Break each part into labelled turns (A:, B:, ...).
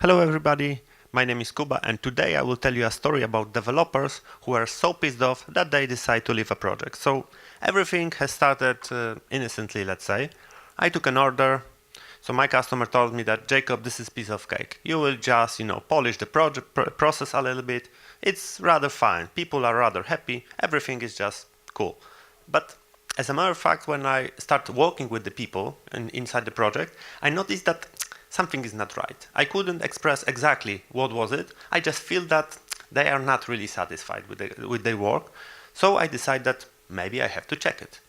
A: Hello everybody, my name is Kuba and today I will tell you a story about developers who are so pissed off that they decide to leave a project. So everything has started innocently, let's say. I took an order, so my customer told me that, Jacob, this is piece of cake. You will just, polish the process a little bit. It's rather fine, people are rather happy, everything is just cool. But as a matter of fact, when I start working with the people inside the project, I noticed that something is not right. I couldn't express exactly what was it. I just feel that they are not really satisfied with their work. So I decide that maybe I have to check it.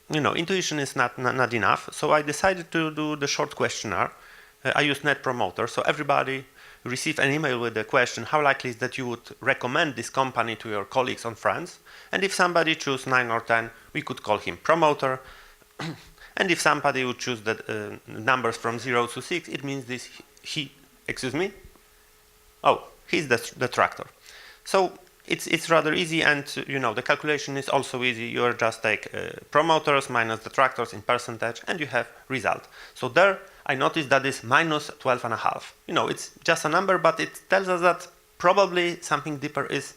A: Intuition is not enough. So I decided to do the short questionnaire. I used Net Promoter. So everybody received an email with the question, how likely is that you would recommend this company to your colleagues and friends? And if somebody chose 9 or 10, we could call him promoter. And if somebody would choose the numbers from 0 to 6, it means he's the detractor. So it's rather easy, and the calculation is also easy. You just take promoters minus detractors in percentage, and you have result. So there, I noticed that is minus 12.5. It's just a number, but it tells us that probably something deeper is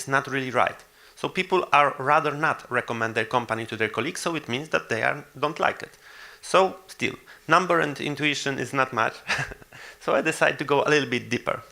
A: not really right. So people are rather not recommend their company to their colleagues, so it means that they don't like it. So still, number and intuition is not much. So I decided to go a little bit deeper.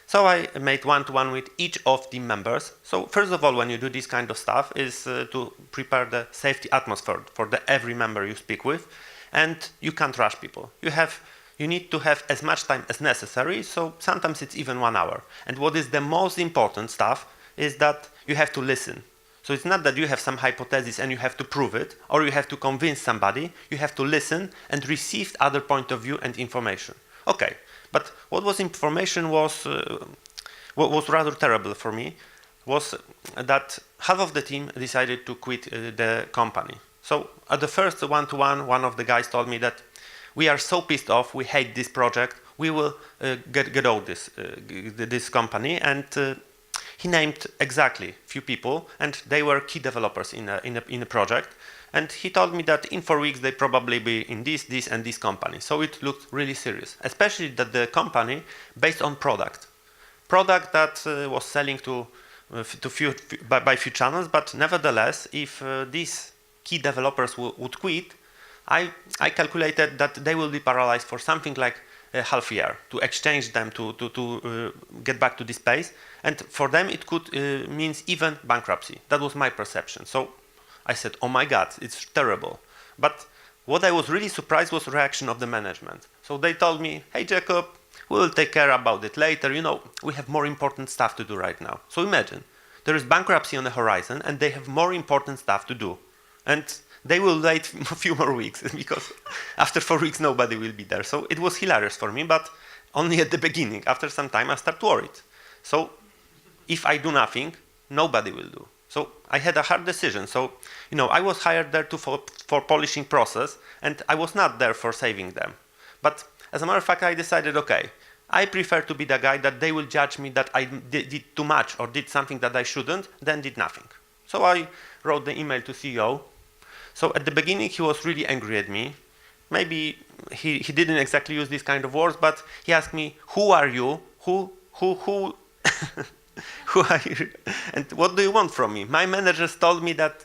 A: So I made one-to-one with each of the members. So first of all, when you do this kind of stuff, is to prepare the safety atmosphere for every member you speak with, and you can't rush people. You need to have as much time as necessary. So sometimes it's even 1 hour. And what is the most important stuff is that you have to listen. So it's not that you have some hypothesis and you have to prove it, or you have to convince somebody. You have to listen and receive other point of view and information. Okay, but what was information was what was rather terrible for me was that half of the team decided to quit the company. So at the first one-to-one, one of the guys told me that we are so pissed off, we hate this project, we will get out this company, and he named exactly few people, and they were key developers in a project. And he told me that in 4 weeks they probably be in this and this company. So it looked really serious, especially that the company based on product that was selling by few channels. But nevertheless, if these key developers would quit, I calculated that they will be paralyzed for something like half a year to exchange them to get back to this space, and for them it could means even bankruptcy. That was my perception. So I said, oh my God, it's terrible. But what I was really surprised was the reaction of the management. So they told me, hey Jacob, we will take care about it later. We have more important stuff to do right now. So imagine, there is bankruptcy on the horizon and they have more important stuff to do. And they will wait a few more weeks because after 4 weeks nobody will be there. So it was hilarious for me, but only at the beginning. After some time I start worried. So if I do nothing, nobody will do. So I had a hard decision. So I was hired there for polishing process, and I was not there for saving them. But as a matter of fact, I decided, okay, I prefer to be the guy that they will judge me that I did too much or did something that I shouldn't, than did nothing. So I wrote the email to CEO. So at the beginning, he was really angry at me. Maybe he didn't exactly use these kind of words, but he asked me, who are you? Who who are you? And what do you want from me? My managers told me that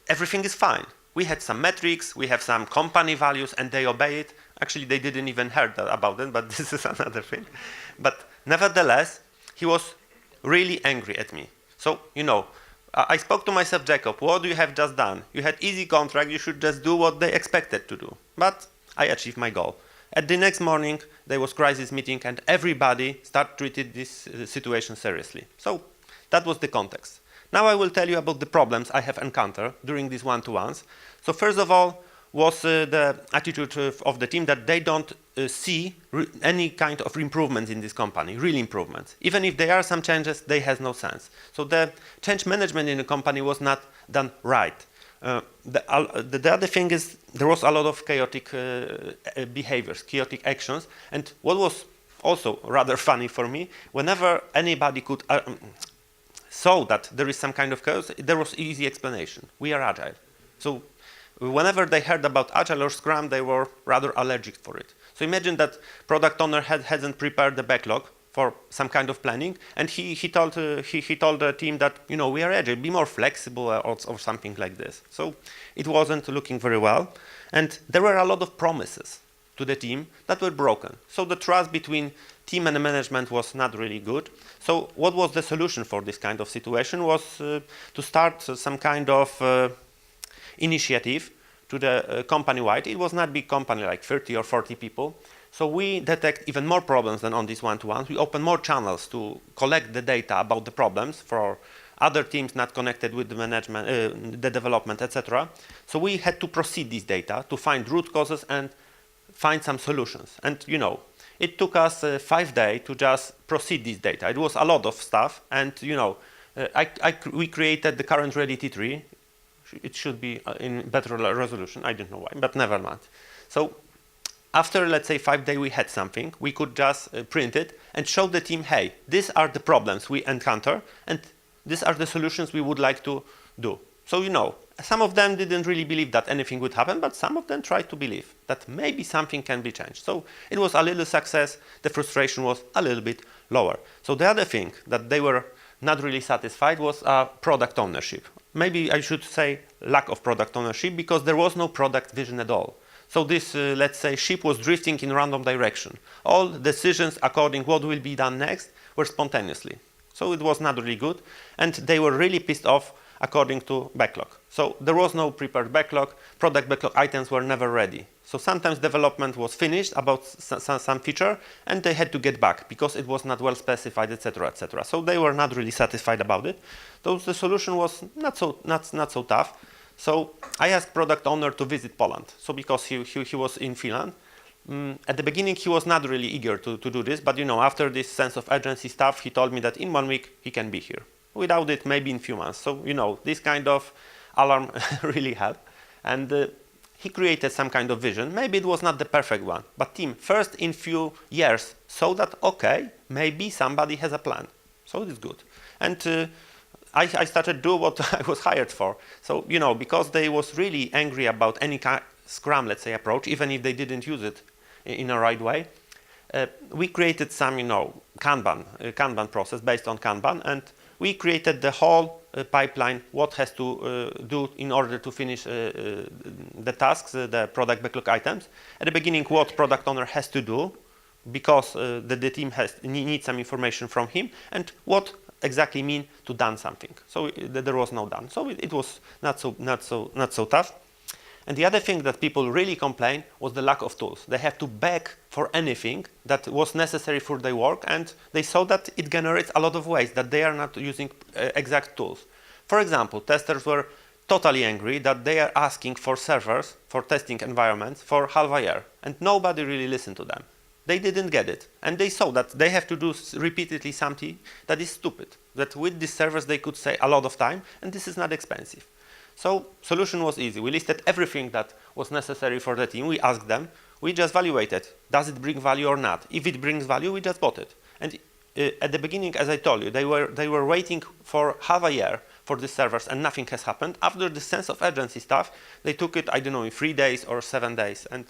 A: everything is fine. We had some metrics, we have some company values, and they obey it. Actually, they didn't even heard about it, but this is another thing. But nevertheless, he was really angry at me. So, I spoke to myself, Jacob, what do you have just done? You had easy contract, you should just do what they expected to do. But I achieved my goal. At the next morning, there was crisis meeting and everybody treated this situation seriously. So that was the context. Now I will tell you about the problems I have encountered during these one-to-ones. So first of all was the attitude of the team that they don't see any kind of improvements in this company, real improvements. Even if there are some changes, they have no sense. So the change management in the company was not done right. The other thing is there was a lot of chaotic behaviors, chaotic actions, and what was also rather funny for me, whenever anybody could saw that there is some kind of chaos, there was easy explanation. We are agile. So whenever they heard about Agile or Scrum, they were rather allergic for it. So imagine that product owner hasn't prepared the backlog for some kind of planning, and he told the team that, you know, we are agile, be more flexible or something like this. So it wasn't looking very well, and there were a lot of promises to the team that were broken. So the trust between team and the management was not really good. So what was the solution for this kind of situation was to start some kind of initiative to the company-wide. It was not a big company, like 30 or 40 people. So we detect even more problems than on these one-to-ones. We open more channels to collect the data about the problems for other teams not connected with the management, the development, etc. So we had to proceed this data to find root causes and find some solutions. And you know, it took us 5 days to just proceed this data. It was a lot of stuff, and you know, we created the current reality tree. It should be in better resolution. I don't know why, but never mind. So after, let's say, 5 days, we had something. We could just print it and show the team, hey, these are the problems we encounter, and these are the solutions we would like to do. So, you know, some of them didn't really believe that anything would happen, but some of them tried to believe that maybe something can be changed. So it was a little success. The frustration was a little bit lower. So the other thing that they were not really satisfied was product ownership. Maybe I should say lack of product ownership, because there was no product vision at all. So this, let's say, ship was drifting in random direction. All decisions according what will be done next were spontaneously. So it was not really good, and they were really pissed off according to backlog. So there was no prepared backlog, product backlog items were never ready. So sometimes development was finished about some feature, and they had to get back because it was not well specified, etc., etc. So they were not really satisfied about it. So the solution was not so tough. So I asked product owner to visit Poland. So because he was in Finland, at the beginning he was not really eager to do this, but you know, after this sense of urgency stuff, he told me that in 1 week he can be here. Without it, maybe in few months. So you know, this kind of alarm really helped, and he created some kind of vision. Maybe it was not the perfect one, but team first in few years saw that okay, maybe somebody has a plan. So it is good, and I started do what I was hired for. So, you know, because they was really angry about any Scrum, let's say, approach, even if they didn't use it in a right way, we created some, you know, Kanban process based on Kanban, and we created the whole pipeline, what has to do in order to finish the tasks, the product backlog items. At the beginning, what product owner has to do, because the team needs some information from him, and what exactly mean to done something. So there was no done. So it was not so tough. And the other thing that people really complained was the lack of tools. They have to beg for anything that was necessary for their work, and they saw that it generates a lot of waste, that they are not using exact tools. For example, testers were totally angry that they are asking for servers, for testing environments for half a year, and nobody really listened to them. They didn't get it, and they saw that they have to do repeatedly something that is stupid, that with these servers they could save a lot of time, and this is not expensive. So solution was easy. We listed everything that was necessary for the team. We asked them, we just evaluated, does it bring value or not? If it brings value, we just bought it. And at the beginning, as I told you, they were waiting for half a year for the servers, and nothing has happened. After the sense of urgency stuff, they took it, I don't know, in 3 days or 7 days. And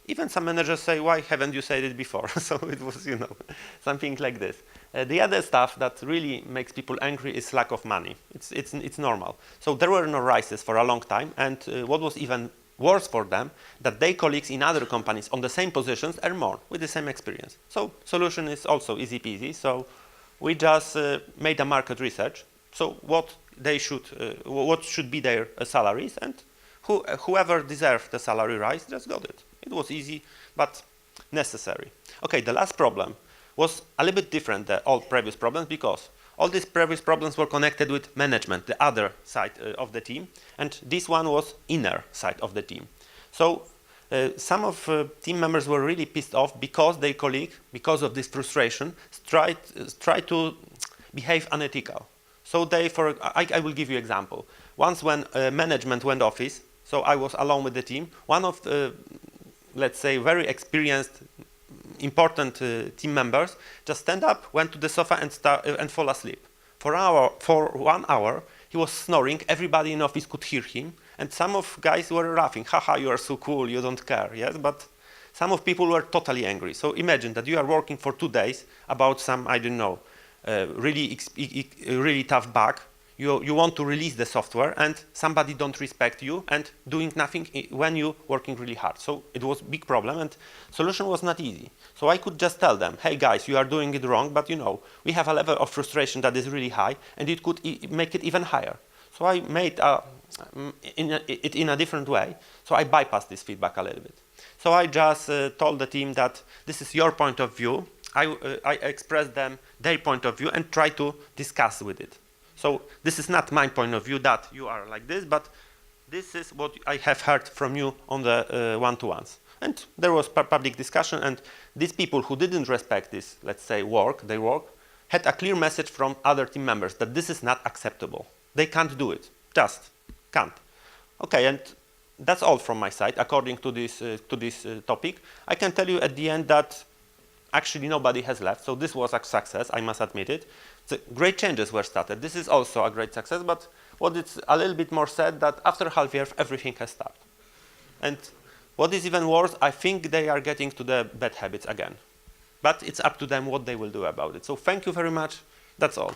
A: even some managers say, why haven't you said it before? So it was, you know, something like this. The other stuff that really makes people angry is lack of money. It's normal. So there were no rises for a long time, and what was even worse for them, that their colleagues in other companies on the same positions earn more with the same experience. So solution is also easy peasy. So we just made a market research. So what should be their salaries, and whoever deserved the salary rise just got it. It was easy, but necessary. Okay, the last problem was a little bit different than all previous problems, because all these previous problems were connected with management, the other side of the team, and this one was inner side of the team. So some of team members were really pissed off because their colleague, because of this frustration, tried to behave unethical. So I will give you an example. Once when management went office, so I was alone with the team, one of the, let's say, very experienced, important team members just stand up, went to the sofa and fall asleep. For 1 hour, he was snoring. Everybody in office could hear him, and some of guys were laughing. Haha, you are so cool, you don't care. Yes, but some of people were totally angry. So imagine that you are working for 2 days about some, I don't know, really tough bug. You want to release the software and somebody don't respect you and doing nothing when you working really hard. So it was a big problem and solution was not easy. So I could just tell them, hey guys, you are doing it wrong, but you know, we have a level of frustration that is really high and it could make it even higher. So I made it in a different way. So I bypassed this feedback a little bit. So I just told the team that this is your point of view. I expressed them their point of view and try to discuss with it. So this is not my point of view that you are like this, but this is what I have heard from you on the one-to-ones. And there was public discussion, and these people who didn't respect this, let's say, their work, had a clear message from other team members that this is not acceptable. They can't do it, just can't. Okay, and that's all from my side according to this topic. I can tell you at the end that actually nobody has left, so this was a success, I must admit it. The great changes were started. This is also a great success, but what it's a little bit more sad that after half year everything has stopped. And what is even worse, I think they are getting to the bad habits again. But it's up to them what they will do about it. So thank you very much. That's all.